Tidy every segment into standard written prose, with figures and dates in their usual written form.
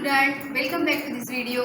student, welcome back to this video.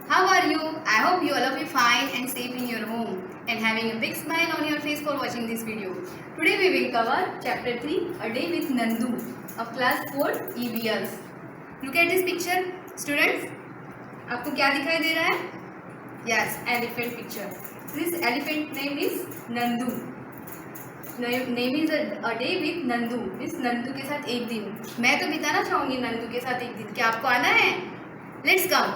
How are you? I hope you all of you fine and safe in your home and having a big smile on your face for watching this video. Today we will cover chapter 3, A Day with Nandu of class 4 EVS. Look at this picture, students. आपको क्या दिखाई दे रहा है? Yes, elephant picture. This elephant name is Nandu. Name is a day with Nandu, इस नंदू के साथ एक दिन मैं तो बिताना चाहूँगी नंदू के साथ एक दिन। क्या आपको आना है? Let's come.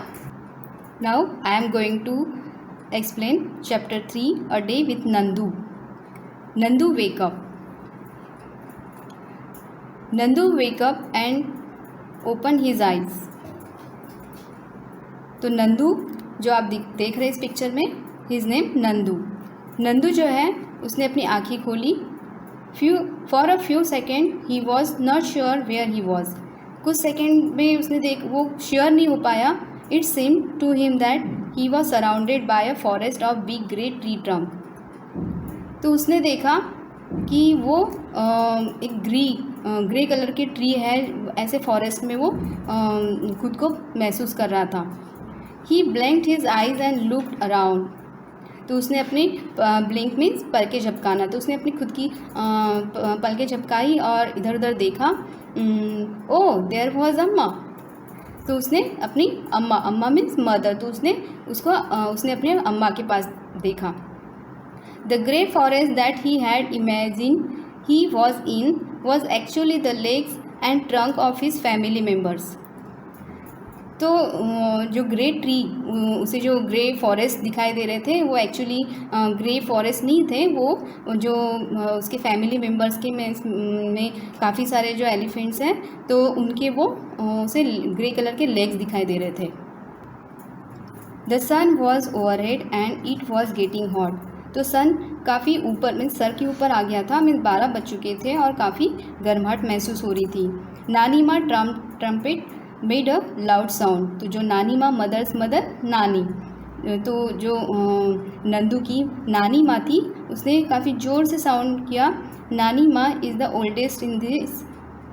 Now I am going to explain chapter 3 a day with Nandu. Nandu wake up. Nandu wake up and open his eyes. तो नंदू जो आप देख रहे हैं इस पिक्चर में, हिज नेम नंदू। नंदू जो है उसने अपनी आँखें खोली। For a few second he was not sure where he was. कुछ सेकेंड में उसने वो श्योर नहीं हो पाया। It seem to him that he was surrounded by a forest of big grey tree trunk. तो उसने देखा कि वो एक ग्रे कलर की ट्री है, ऐसे फॉरेस्ट में वो खुद को महसूस कर रहा था। He blinked his eyes and looked around. तो उसने अपनी ब्लिंक मीन्स पलकें झपकाना, तो उसने अपनी खुद की पलकें झपकाई और इधर उधर देखा। ओह देयर वॉज अम्मा। तो उसने अपनी अम्मा मीन्स मदर, तो उसने अपने अम्मा के पास देखा। The grey forest that he had imagine he was in was actually the legs and trunk of his family members. तो जो ग्रे ट्री, उसे जो ग्रे फॉरेस्ट दिखाई दे रहे थे वो एक्चुअली ग्रे फॉरेस्ट नहीं थे, वो जो उसके फैमिली मेम्बर्स के में काफ़ी सारे जो एलिफेंट्स हैं तो उनके वो उसे ग्रे कलर के लेग्स दिखाई दे रहे थे। The sun was overhead and it was getting hot. तो सन काफ़ी ऊपर मीन्स सर के ऊपर आ गया था, मीन्स 12 बज चुके थे और काफ़ी गर्माहट महसूस हो रही थी। नानी माँ trumpet made a loud sound. तो जो नानी माँ, मदर्स मदर नानी, तो जो नंदू की नानी माँ थी उसने काफ़ी ज़ोर से साउंड किया। नानी माँ is the oldest in this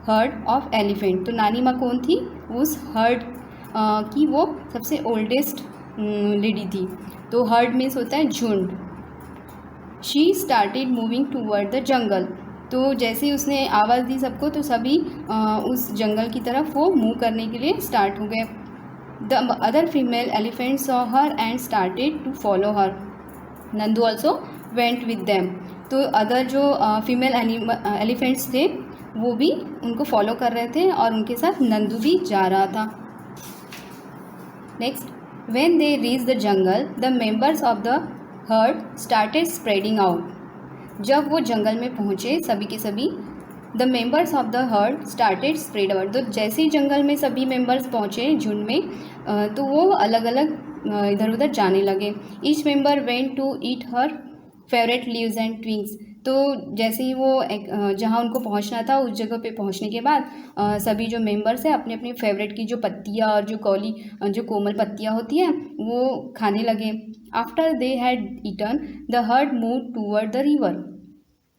heard of elephant. तो नानी माँ कौन थी? उस हर्ड की वो सबसे ओल्डेस्ट लेडी थी। तो हर्ड मीन्स होता है झुंड। She started moving toward the जंगल। तो जैसे ही उसने आवाज़ दी सबको तो सभी उस जंगल की तरफ वो मूव करने के लिए स्टार्ट हो गए। The other female elephant saw her and started to follow her. Nandu also went with them. तो अदर जो फीमेल एलिफेंट्स थे वो भी उनको फॉलो कर रहे थे और उनके साथ नंदू भी जा रहा था। Next, when they reach the jungle the members of the herd started spreading out. जब वो जंगल में पहुँचे सभी के सभी, the members of the herd started spread out. तो जैसे ही जंगल में सभी मेंबर्स पहुँचे झुंड में, तो वो अलग अलग इधर उधर जाने लगे। Each member went to eat her favourite leaves and twigs. तो जैसे ही वो जहाँ उनको पहुँचना था उस जगह पे पहुँचने के बाद सभी जो मेंबर्स हैं अपनी अपनी फेवरेट की जो पत्तियाँ और जो कोमल पत्तियाँ होती हैं वो खाने लगे। After they had eaten the herd move toward the river.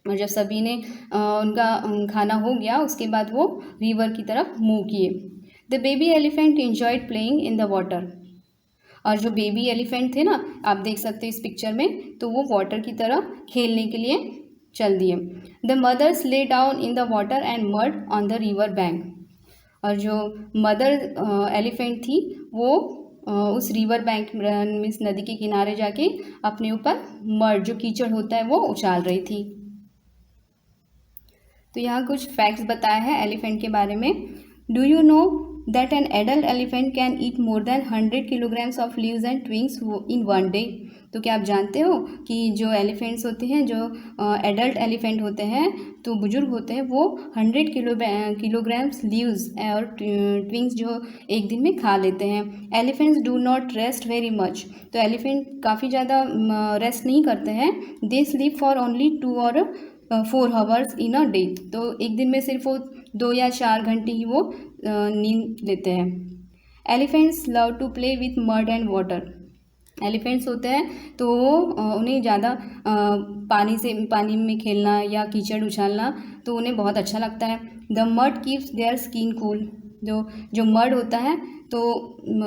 और जब सभी ने उनका खाना हो गया उसके बाद वो रिवर की तरफ मूव किए। The baby elephant enjoyed playing in the water. और जो बेबी एलिफेंट थे ना, आप देख सकते हैं इस पिक्चर में, तो वो वाटर की तरफ खेलने के लिए चल दिए। The mothers lay down in the water and mud on the river bank. और जो मदर एलिफेंट थी वो उस रिवर बैंक मीन्स नदी के किनारे जाके अपने ऊपर मड जो कीचड़ होता है वो उछाल रही थी। तो यहाँ कुछ फैक्ट्स बताया है एलिफेंट के बारे में। Do you know that an adult elephant can eat more than 100 kilograms of leaves and twigs in one day. तो क्या आप जानते हो कि जो एलिफेंट्स होते हैं, जो एडल्ट एलिफेंट होते हैं, तो बुजुर्ग होते हैं, वो 100 किलोग्राम्स लीव्स और ट्विंग्स जो एक दिन में खा लेते हैं। Elephants do not rest very much. तो एलिफेंट काफ़ी ज़्यादा रेस्ट नहीं करते हैं। दे स्लीप फॉर ओनली 2 और 4 आवर्स इन अ डे। तो एक दिन में सिर्फ वो 2 या 4 घंटे ही वो नींद लेते हैं। Elephants love to play with mud and water. Elephants होते हैं तो उन्हें ज़्यादा पानी में खेलना या कीचड़ उछालना तो उन्हें बहुत अच्छा लगता है। The mud keeps their skin cool. जो जो मड होता है तो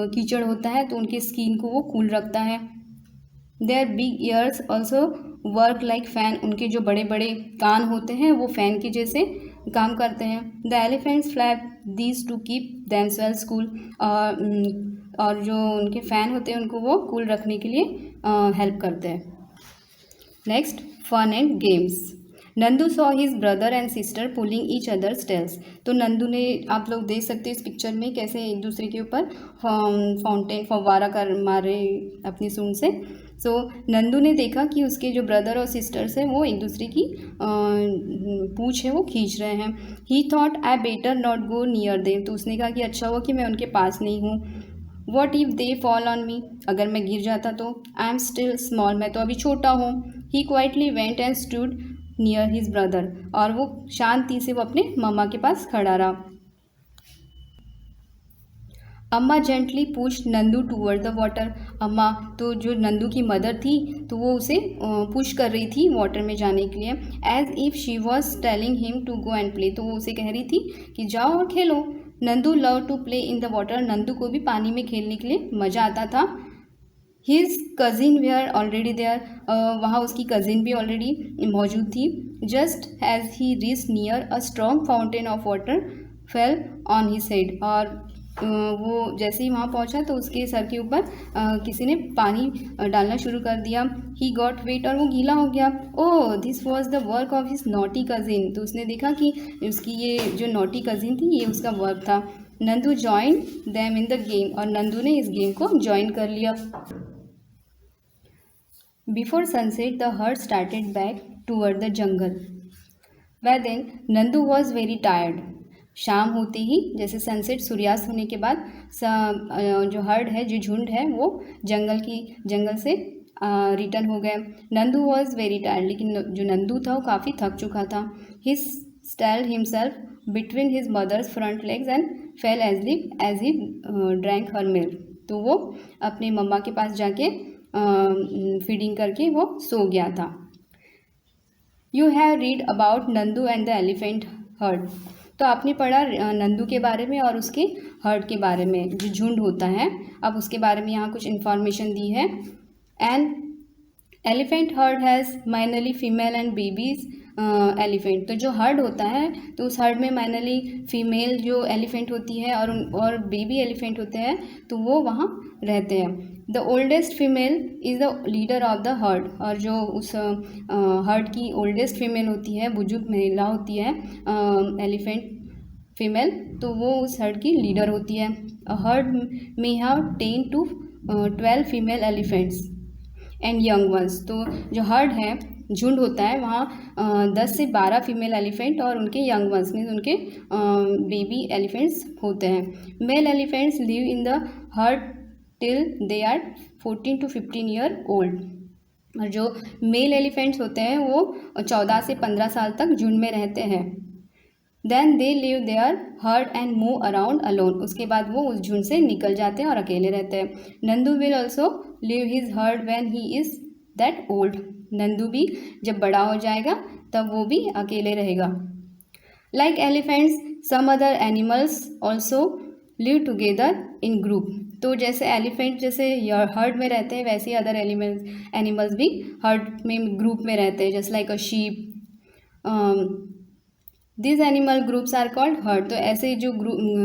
कीचड़ होता है तो उनके स्किन को वो कूल रखता है। Their big ears also work like fan, उनके जो बड़े बड़े कान होते हैं वो फ़ैन के जैसे काम करते हैं। The elephants flap these two keep themselves cool, और जो उनके फ़ैन होते हैं उनको वो कूल रखने के लिए हेल्प करते हैं। Next, fun and games. Nandu saw his brother and sister pulling each others tails. तो नंदू ने, आप लोग देख सकते हो इस पिक्चर में कैसे एक दूसरे के ऊपर फाउंटेन फव्वारा कर मारे अपनी सूंड से। सो नंदू ने देखा कि उसके जो ब्रदर और सिस्टर्स हैं वो एक दूसरे की पूँछ है वो खींच रहे हैं। ही thought I better not go near them, तो उसने कहा कि अच्छा हुआ कि मैं उनके पास नहीं हूँ। What if they fall on me, अगर मैं गिर जाता तो। आई एम स्टिल स्मॉल, मैं तो अभी छोटा हूँ। He quietly went and stood near his brother, और वो शांति से वो अपने मम्मा के पास खड़ा रहा। अम्मा gently push Nandu toward the water. अम्मा, तो जो नंदू की मदर थी तो वो उसे पुश कर रही थी वाटर में जाने के लिए। As if she was telling him to go and play, तो वो उसे कह रही थी कि जाओ और खेलो। Nandu love to play in the water, Nandu को भी पानी में खेलने के लिए मज़ा आता था। His cousin were already there, वहाँ उसकी कज़िन भी ऑलरेडी मौजूद थी। Just as he reach near a strong fountain of water fell on his head, और वो जैसे ही वहाँ पहुँचा तो उसके सर के ऊपर किसी ने पानी डालना शुरू कर दिया। ही गॉट वेट, और वो गीला हो गया। Oh, this was the work of his naughty cousin, तो उसने देखा कि उसकी ये जो नॉटी कज़िन थी ये उसका वर्क था। Nandu join them in the game, और नंदू ने इस गेम को ज्वाइन कर लिया। Before sunset the herd started back toward the jungle. By then Nandu was very tired. शाम होते ही, जैसे सनसेट सूर्यास्त होने के बाद जो हर्ड है, जो झुंड है, वो जंगल से रिटर्न हो गए। नंदू वॉज वेरी टायर्ड, लेकिन जो नंदू था वो काफ़ी थक चुका था। He settled himself between his mother's front legs and fell as he drank her milk, तो वो अपने मम्मा के पास जाके फीडिंग करके वो सो गया था। You have read about Nandu and the elephant heard, तो आपने पढ़ा नंदू के बारे में और उसके हर्ड के बारे में, जो झुंड होता है। अब उसके बारे में यहाँ कुछ इन्फॉर्मेशन दी है। And elephant heard has minorly female and babies elephant, तो जो हर्ड होता है तो उस हर्ड में माइनरली फीमेल जो एलिफेंट होती है और बेबी एलिफेंट होते हैं, तो वो वहाँ रहते हैं। The oldest female is the leader of the heard, और जो उस हर्ड की ओल्डेस्ट फीमेल होती है, बुजुर्ग महिला होती है एलिफेंट फीमेल, तो वो उस हर्ड की लीडर होती है। A herd may have 10 to 12 female elephants and young ones, तो जो हर्ड है, झुंड होता है, वहाँ 10 से 12 फीमेल एलिफेंट और उनके यंग वंस मीन्स उनके बेबी एलिफेंट्स होते हैं। Male elephants live in the herd till they are 14 to 15 year old, और जो मेल एलिफेंट्स होते हैं वो 14 से 15 साल तक झुंड में रहते हैं। Then they live their herd and move around alone, उसके बाद वो उस झुंड से निकल जाते हैं और अकेले रहते हैं। Nandu will also live his heard when he is that old, Nandu भी जब बड़ा हो जाएगा तब वो भी अकेले रहेगा। Like elephants some other animals also live together in group, तो जैसे एलिफेंट जैसे हर्ड में रहते हैं वैसे ही अदर एनिमल्स भी हर्ड में ग्रुप में रहते हैं, just like a sheep. This animal groups are called herd, तो ऐसे जो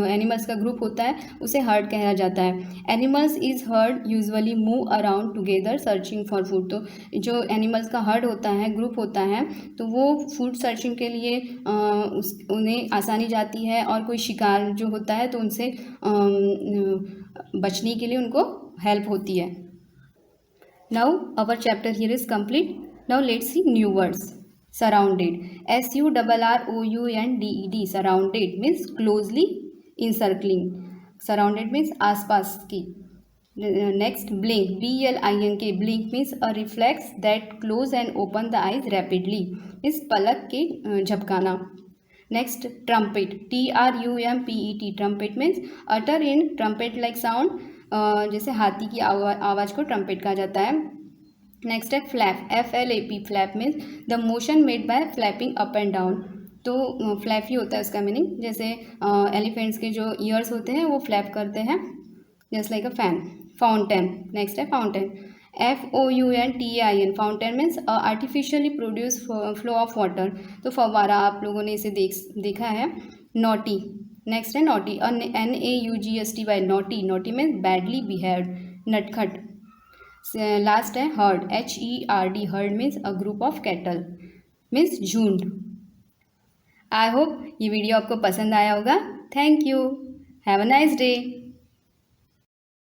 एनिमल्स का ग्रुप होता है उसे हर्ड कहा जाता है। Animals is heard usually move around together searching for food, तो जो एनिमल्स का हर्ड होता है, ग्रुप होता है, तो वो फूड सर्चिंग के लिए उन्हें आसानी जाती है, और कोई शिकार जो होता है तो उनसे बचने के लिए उनको हेल्प होती है। Now our chapter here is complete. Now let's see new words. Surrounded, SURROUNDED, surrounded means closely encircling, surrounded means आसपास की। Next, blink, BLINK, blink means a reflex that close and open the eyes rapidly, इस पलक के झपकाना। Next, trumpet, TRUMPET, trumpet means utter in trumpet like sound, जैसे हाथी की आवाज़ को trumpet कहा जाता है। नेक्स्ट है flap, FLAP, flap means the motion made by flapping up and down, तो फ्लैफी होता है उसका मीनिंग, जैसे एलिफेंट्स के जो ईयर्स होते हैं वो फ्लैप करते हैं, just like a fan. Fountain, next है fountain, FOUNTAIN, fountain means artificially produce flow of water, तो फव्वारा, आप लोगों ने इसे देखा है। नॉटी, नेक्स्ट है naughty, NAUGSTY, naughty, naughty means badly behaved, नटखट। लास्ट है herd, HERD, herd means a group of cattle, means झुंड। आई होप ये वीडियो आपको पसंद आया होगा। Thank you, have a nice day.